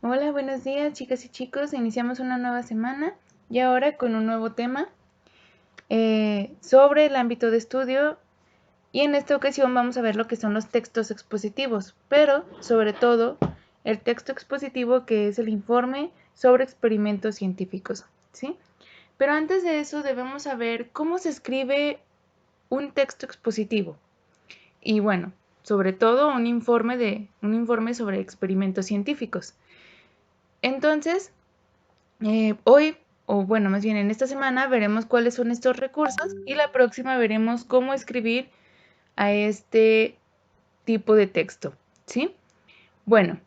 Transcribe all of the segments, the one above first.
Hola, buenos días chicas y chicos. Iniciamos una nueva semana y ahora con un nuevo tema sobre el ámbito de estudio, y en esta ocasión vamos a ver lo que son los textos expositivos, pero sobre todo el texto expositivo, que es el informe sobre experimentos científicos, ¿sí? Pero antes de eso debemos saber cómo se escribe un texto expositivo y bueno, sobre todo un informe sobre experimentos científicos. Entonces, hoy, o bueno, más bien en esta semana, veremos cuáles son estos recursos y la próxima veremos cómo escribir a este tipo de texto, ¿sí? Bueno,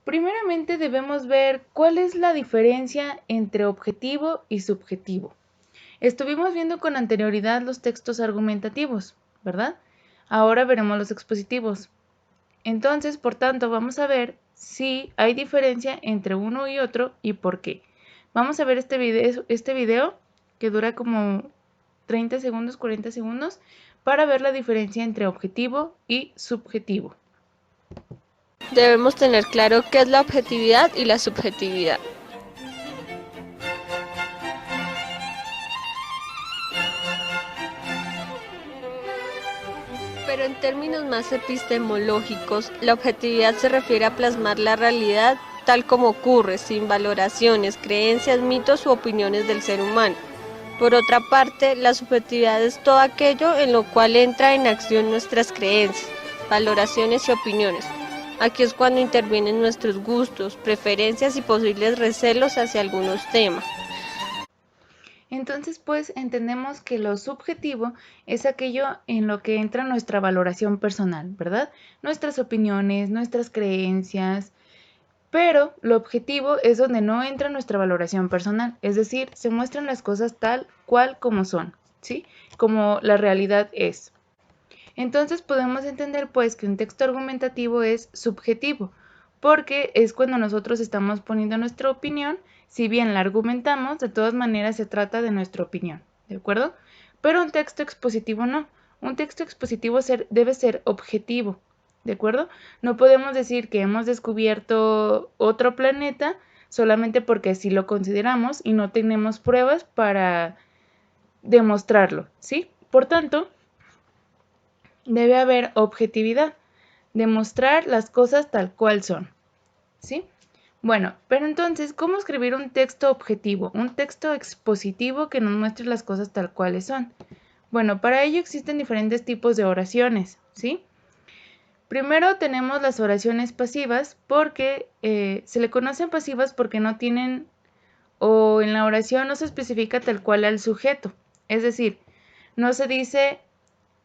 primeramente debemos ver cuál es la diferencia entre objetivo y subjetivo. Estuvimos viendo con anterioridad los textos argumentativos, ¿verdad? Ahora veremos los expositivos. Entonces, por tanto, vamos a ver si hay diferencia entre uno y otro y por qué. Vamos a ver este video que dura como 30 segundos, 40 segundos, para ver la diferencia entre objetivo y subjetivo. Debemos tener claro qué es la objetividad y la subjetividad. Pero en términos más epistemológicos, la objetividad se refiere a plasmar la realidad tal como ocurre, sin valoraciones, creencias, mitos u opiniones del ser humano. Por otra parte, la subjetividad es todo aquello en lo cual entra en acción nuestras creencias, valoraciones y opiniones. Aquí es cuando intervienen nuestros gustos, preferencias y posibles recelos hacia algunos temas. Entonces, pues, entendemos que lo subjetivo es aquello en lo que entra nuestra valoración personal, ¿verdad? Nuestras opiniones, nuestras creencias. Pero lo objetivo es donde no entra nuestra valoración personal, es decir, se muestran las cosas tal cual como son, ¿sí? Como la realidad es. Entonces podemos entender pues que un texto argumentativo es subjetivo, porque es cuando nosotros estamos poniendo nuestra opinión, si bien la argumentamos, de todas maneras se trata de nuestra opinión, ¿de acuerdo? Pero un texto expositivo no. Un texto expositivo debe ser objetivo, ¿de acuerdo? No podemos decir que hemos descubierto otro planeta solamente porque así lo consideramos y no tenemos pruebas para demostrarlo, ¿sí? Por tanto, debe haber objetividad, demostrar las cosas tal cual son, ¿sí? Bueno, pero entonces, ¿cómo escribir un texto objetivo, un texto expositivo que nos muestre las cosas tal cuales son? Bueno, para ello existen diferentes tipos de oraciones, ¿sí? Primero tenemos las oraciones pasivas, porque se le conocen pasivas porque no tienen, o en la oración no se especifica tal cual al sujeto. Es decir, no se dice,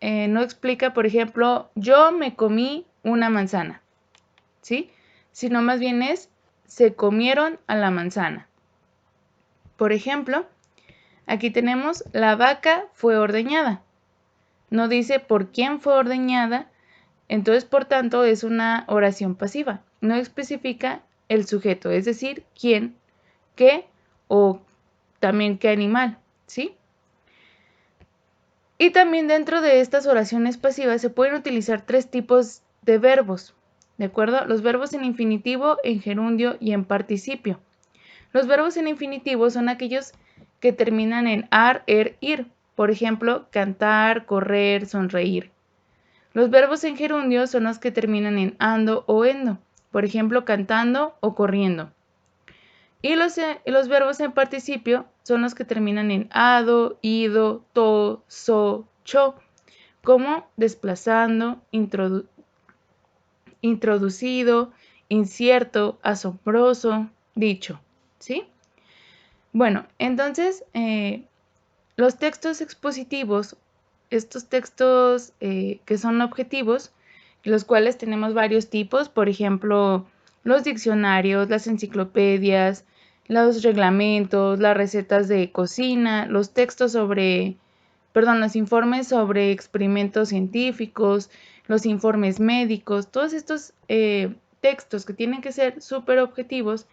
no explica, por ejemplo, yo me comí una manzana, ¿sí? Sino más bien es, se comieron a la manzana. Por ejemplo, aquí tenemos, la vaca fue ordeñada. No dice por quién fue ordeñada. Entonces, por tanto, es una oración pasiva. No especifica el sujeto, es decir, quién, qué o también qué animal, ¿sí? Y también dentro de estas oraciones pasivas se pueden utilizar tres tipos de verbos, ¿de acuerdo? Los verbos en infinitivo, en gerundio y en participio. Los verbos en infinitivo son aquellos que terminan en ar, ir. Por ejemplo, cantar, correr, sonreír. Los verbos en gerundio son los que terminan en ando o endo, por ejemplo, cantando o corriendo. Y los verbos en participio son los que terminan en ado, ido, to, so, cho, como desplazando, introducido, incierto, asombroso, dicho, ¿sí? Bueno, entonces, los textos expositivos, estos textos que son objetivos, los cuales tenemos varios tipos, por ejemplo, los diccionarios, las enciclopedias, los reglamentos, las recetas de cocina, los los informes sobre experimentos científicos, los informes médicos, todos estos textos que tienen que ser súper objetivos,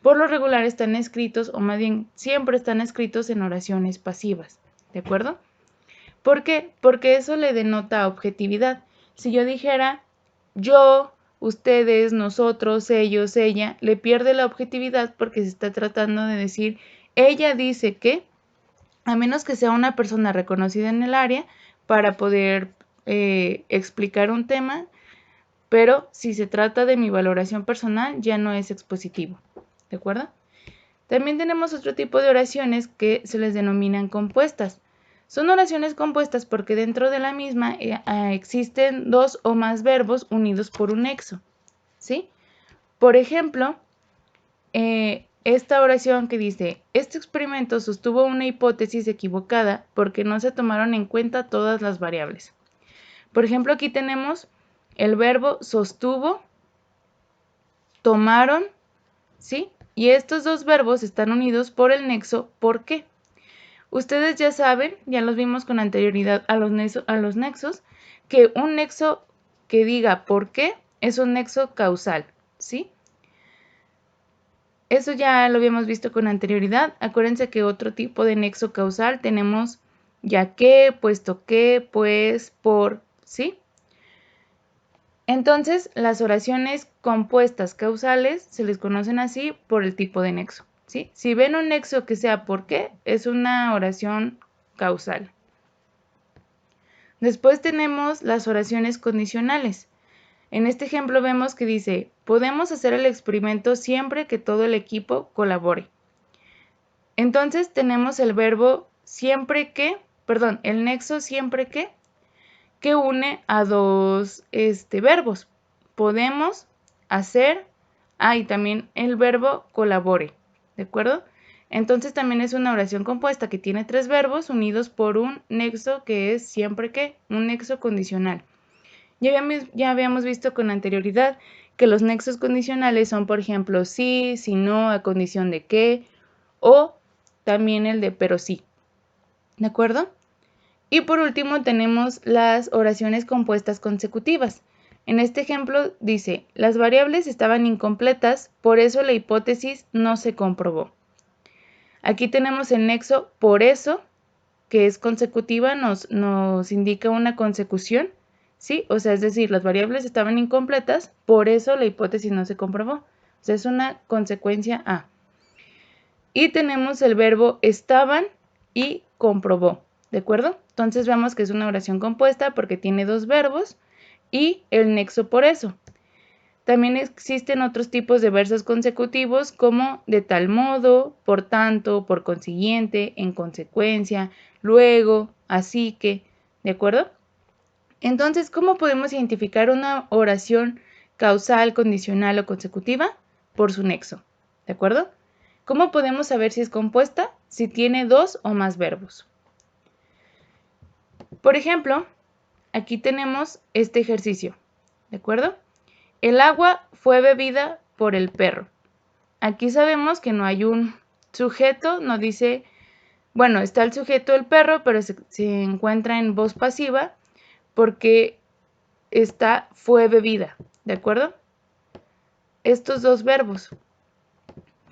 por lo regular están escritos, o más bien siempre están escritos en oraciones pasivas, ¿de acuerdo? ¿Por qué? Porque eso le denota objetividad. Si yo dijera, yo ustedes, nosotros, ellos, ella, le pierde la objetividad porque se está tratando de decir, ella dice que, a menos que sea una persona reconocida en el área para poder explicar un tema, pero si se trata de mi valoración personal, ya no es expositivo, ¿de acuerdo? También tenemos otro tipo de oraciones que se les denominan compuestas. Son oraciones compuestas porque dentro de la misma existen dos o más verbos unidos por un nexo, ¿sí? Por ejemplo, esta oración que dice, este experimento sostuvo una hipótesis equivocada porque no se tomaron en cuenta todas las variables. Por ejemplo, aquí tenemos el verbo sostuvo, tomaron, ¿sí? Y estos dos verbos están unidos por el nexo ¿por qué? Ustedes ya saben, ya los vimos con anterioridad a los nexos, que un nexo que diga ¿por qué? Es un nexo causal, ¿sí? Eso ya lo habíamos visto con anterioridad. Acuérdense que otro tipo de nexo causal tenemos ya que, puesto que, pues, por, ¿sí? Entonces, las oraciones compuestas causales se les conocen así por el tipo de nexo, ¿sí? Si ven un nexo que sea ¿por qué? Es una oración causal. Después tenemos las oraciones condicionales. En este ejemplo vemos que dice, podemos hacer el experimento siempre que todo el equipo colabore. Entonces tenemos el verbo siempre que, el nexo siempre que une a dos verbos. Podemos, hacer, y también el verbo colabore, ¿de acuerdo? Entonces también es una oración compuesta que tiene tres verbos unidos por un nexo que es siempre que, un nexo condicional. Ya habíamos visto con anterioridad que los nexos condicionales son, por ejemplo, sí, si no, a condición de que, o también el de pero sí, ¿de acuerdo? Y por último tenemos las oraciones compuestas consecutivas. En este ejemplo dice, las variables estaban incompletas, por eso la hipótesis no se comprobó. Aquí tenemos el nexo por eso, que es consecutiva, nos indica una consecución, ¿sí? O sea, es decir, las variables estaban incompletas, por eso la hipótesis no se comprobó. O sea, es una consecuencia A. Y tenemos el verbo estaban y comprobó, ¿de acuerdo? Entonces vemos que es una oración compuesta porque tiene dos verbos y el nexo por eso. También existen otros tipos de versos consecutivos como de tal modo, por tanto, por consiguiente, en consecuencia, luego, así que, ¿de acuerdo? Entonces, ¿cómo podemos identificar una oración causal, condicional o consecutiva? Por su nexo, ¿de acuerdo? ¿Cómo podemos saber si es compuesta? Si tiene dos o más verbos. Por ejemplo, aquí tenemos este ejercicio, ¿de acuerdo? El agua fue bebida por el perro. Aquí sabemos que no hay un sujeto, no dice, bueno, está el sujeto del perro, pero se encuentra en voz pasiva porque fue bebida, ¿de acuerdo? Estos dos verbos.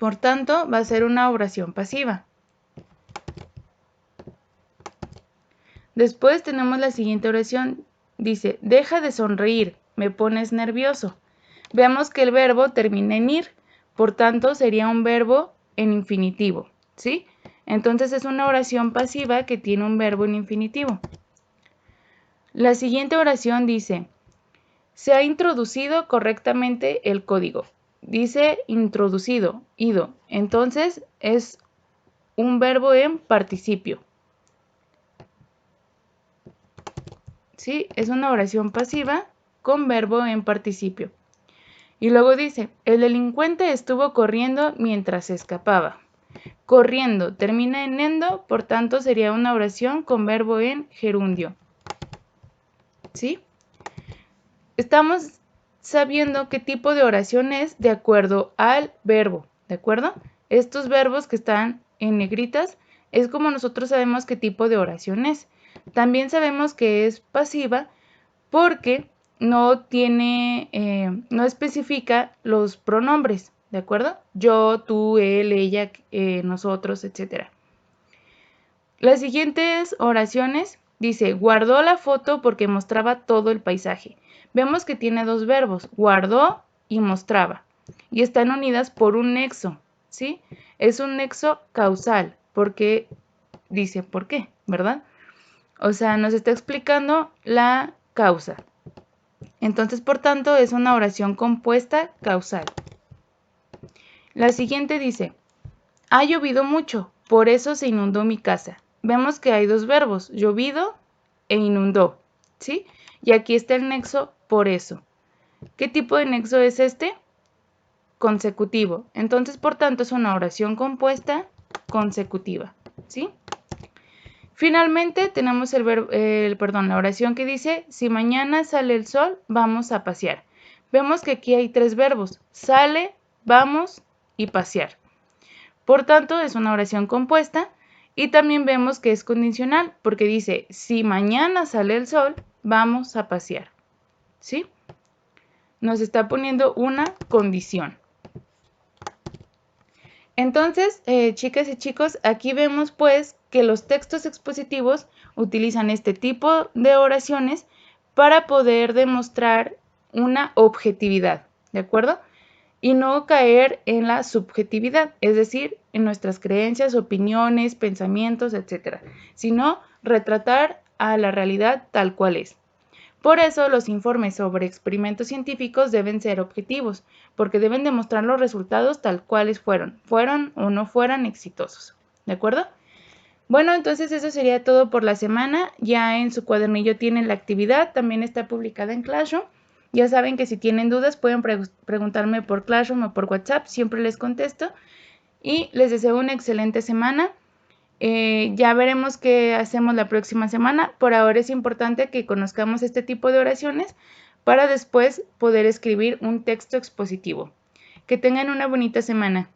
Por tanto, va a ser una oración pasiva. Después tenemos la siguiente oración. Dice, deja de sonreír, me pones nervioso. Veamos que el verbo termina en ir, por tanto sería un verbo en infinitivo, ¿sí? Entonces es una oración pasiva que tiene un verbo en infinitivo. La siguiente oración dice, se ha introducido correctamente el código. Dice introducido, ido. Entonces es un verbo en participio. ¿Sí? Es una oración pasiva con verbo en participio. Y luego dice, el delincuente estuvo corriendo mientras se escapaba. Corriendo termina en endo, por tanto sería una oración con verbo en gerundio. ¿Sí? Estamos sabiendo qué tipo de oración es de acuerdo al verbo, ¿de acuerdo? Estos verbos que están en negritas es como nosotros sabemos qué tipo de oración es. También sabemos que es pasiva porque no especifica los pronombres, ¿de acuerdo? Yo, tú, él, ella, nosotros, etc. Las siguientes oraciones dice, guardó la foto porque mostraba todo el paisaje. Vemos que tiene dos verbos, guardó y mostraba, y están unidas por un nexo, ¿sí? Es un nexo causal, porque dice por qué, ¿verdad? O sea, nos está explicando la causa. Entonces, por tanto, es una oración compuesta causal. La siguiente dice, ha llovido mucho, por eso se inundó mi casa. Vemos que hay dos verbos, llovido e inundó, ¿sí? Y aquí está el nexo por eso. ¿Qué tipo de nexo es este? Consecutivo. Entonces, por tanto, es una oración compuesta consecutiva, ¿sí? Finalmente, tenemos la oración que dice, si mañana sale el sol, vamos a pasear. Vemos que aquí hay tres verbos, sale, vamos y pasear. Por tanto, es una oración compuesta y también vemos que es condicional porque dice, si mañana sale el sol, vamos a pasear, ¿sí? Nos está poniendo una condición. Entonces, chicas y chicos, aquí vemos pues que los textos expositivos utilizan este tipo de oraciones para poder demostrar una objetividad, ¿de acuerdo? Y no caer en la subjetividad, es decir, en nuestras creencias, opiniones, pensamientos, etc., sino retratar a la realidad tal cual es. Por eso los informes sobre experimentos científicos deben ser objetivos, porque deben demostrar los resultados tal cuales fueron o no fueran exitosos. ¿De acuerdo? Bueno, entonces eso sería todo por la semana. Ya en su cuadernillo tienen la actividad, también está publicada en Classroom. Ya saben que si tienen dudas pueden preguntarme por Classroom o por WhatsApp, siempre les contesto. Y les deseo una excelente semana. Ya veremos qué hacemos la próxima semana. Por ahora es importante que conozcamos este tipo de oraciones para después poder escribir un texto expositivo. Que tengan una bonita semana.